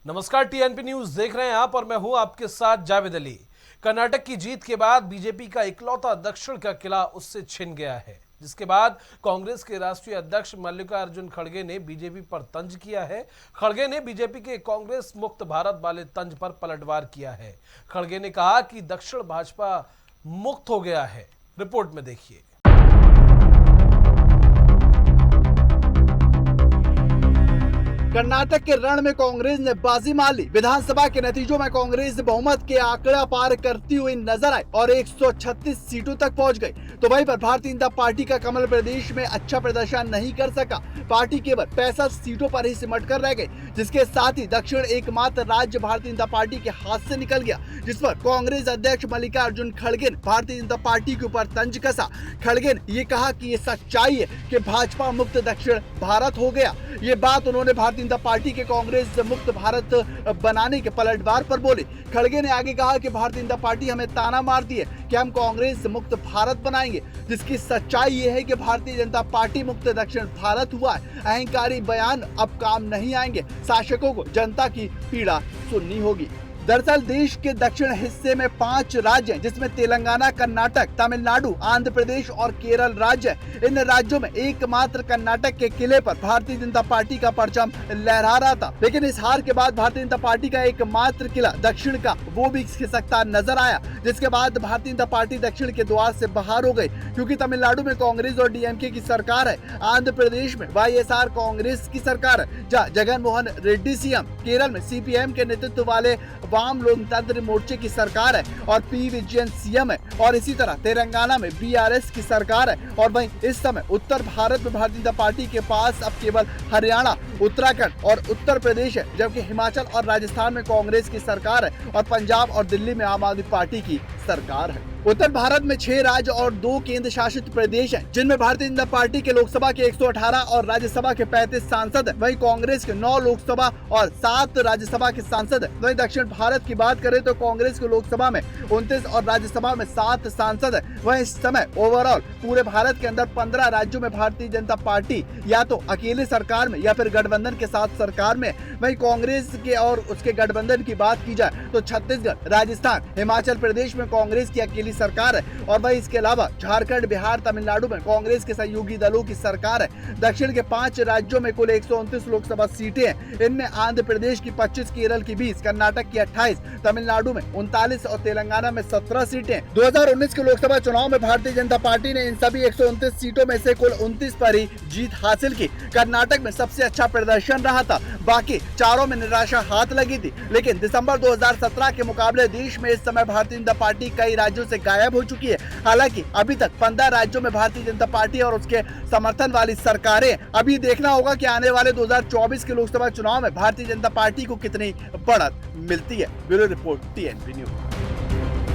नमस्कार, TNP news देख रहे हैं आप और मैं हूं आपके साथ जावेद अली। कर्नाटक की जीत के बाद बीजेपी का इकलौता दक्षिण का किला उससे छिन गया है, जिसके बाद कांग्रेस के राष्ट्रीय अध्यक्ष मल्लिकार्जुन खड़गे ने बीजेपी पर तंज किया है। खड़गे ने बीजेपी के कांग्रेस मुक्त भारत वाले तंज पर पलटवार किया है। खड़गे ने कहा कि दक्षिण भाजपा मुक्त हो गया है। रिपोर्ट में देखिए। कर्नाटक के रण में कांग्रेस ने बाजी मार ली। विधानसभा के नतीजों में कांग्रेस बहुमत के आंकड़ा पार करती हुई नजर आई और 136 सीटों तक पहुंच गई। तो वहीं पर भारतीय जनता पार्टी का कमल प्रदेश में अच्छा प्रदर्शन नहीं कर सका। पार्टी केवल 65 सीटों पर ही सिमट कर रह गई, जिसके साथ ही दक्षिण एकमात्र राज्य भारतीय जनता पार्टी के हाथ से निकल गया, जिस पर कांग्रेस अध्यक्ष मल्लिकार्जुन खड़गे ने भारतीय जनता पार्टी के ऊपर तंज कसा। खड़गे ने ये कहा कि ये सच्चाई है कि भाजपा मुक्त दक्षिण भारत हो गया। ये बात उन्होंने भारतीय जनता पार्टी के कांग्रेस मुक्त भारत बनाने के पलटवार पर बोले। खड़गे ने आगे कहा कि भारतीय जनता पार्टी हमें ताना मारती है कि हम कांग्रेस मुक्त भारत बनाएंगे, जिसकी सच्चाई ये है कि भारतीय जनता पार्टी मुक्त दक्षिण भारत हुआ है। अहंकारी बयान अब काम नहीं आएंगे। शासकों को जनता की पीड़ा सुननी होगी। दरअसल देश के दक्षिण हिस्से में 5 राज्य हैं, जिसमें तेलंगाना, कर्नाटक, तमिलनाडु, आंध्र प्रदेश और केरल राज्य है। इन राज्यों में एकमात्र कर्नाटक के किले पर भारतीय जनता पार्टी का परचम लहरा रहा था, लेकिन इस हार के बाद भारतीय जनता पार्टी का एकमात्र किला दक्षिण का वो भी खिसकता नजर आया, जिसके बाद भारतीय जनता पार्टी दक्षिण के द्वार से बाहर हो गई, क्योंकि तमिलनाडु में कांग्रेस और डीएमके की सरकार है। आंध्र प्रदेश में वाईएसआर कांग्रेस की सरकार है, जहाँ जगन मोहन रेड्डी सीएम, केरल में सीपीएम के नेतृत्व वाले वाम लोकतंत्र मोर्चे की सरकार है और पी विजयन सीएम है, और इसी तरह तेलंगाना में बीआरएस की सरकार है। और वहीं इस समय उत्तर भारत में भारतीय जनता पार्टी के पास अब केवल हरियाणा, उत्तराखंड और उत्तर प्रदेश है, जबकि हिमाचल और राजस्थान में कांग्रेस की सरकार है और पंजाब और दिल्ली में आम आदमी पार्टी की सरकार है। उत्तर भारत में 6 राज्य और 2 केंद्र शासित प्रदेश हैं, जिनमें भारतीय जनता पार्टी के लोकसभा के 118 और राज्यसभा के 35 सांसद हैं। वहीं कांग्रेस के 9 लोकसभा और 7 राज्यसभा के सांसद हैं। वहीं दक्षिण भारत की बात करें तो कांग्रेस के लोकसभा में 29 और राज्यसभा में 7 सांसद हैं। वहीं इस समय ओवरऑल पूरे भारत के अंदर 15 राज्यों में भारतीय जनता पार्टी या तो अकेले सरकार में या फिर गठबंधन के साथ सरकार में। वहीं कांग्रेस के और उसके गठबंधन की बात की जाए तो छत्तीसगढ़, राजस्थान, हिमाचल प्रदेश में कांग्रेस की अकेली सरकार है, और वहीं इसके अलावा झारखंड, बिहार, तमिलनाडु में कांग्रेस के सहयोगी दलों की सरकार है। दक्षिण के 5 राज्यों में कुल 129 लोकसभा सीटें हैं। इनमें आंध्र प्रदेश की 25, केरल की 20, कर्नाटक की 28, तमिलनाडु में 39 और तेलंगाना में 17 सीटें। 2019 के लोकसभा चुनाव में भारतीय जनता पार्टी ने इन सभी 129 सीटों में से कुल 29 पर ही जीत हासिल की। कर्नाटक में सबसे अच्छा प्रदर्शन रहा था, बाकी चारों में निराशा हाथ लगी थी। लेकिन दिसंबर 2017 के मुकाबले देश में इस समय भारतीय जनता पार्टी कई राज्यों से गायब हो चुकी है। हालांकि अभी तक 15 राज्यों में भारतीय जनता पार्टी और उसके समर्थन वाली सरकारें। अभी देखना होगा कि आने वाले 2024 के लोकसभा चुनाव में भारतीय जनता पार्टी को कितनी बढ़त मिलती है। Bureau report, TNP news.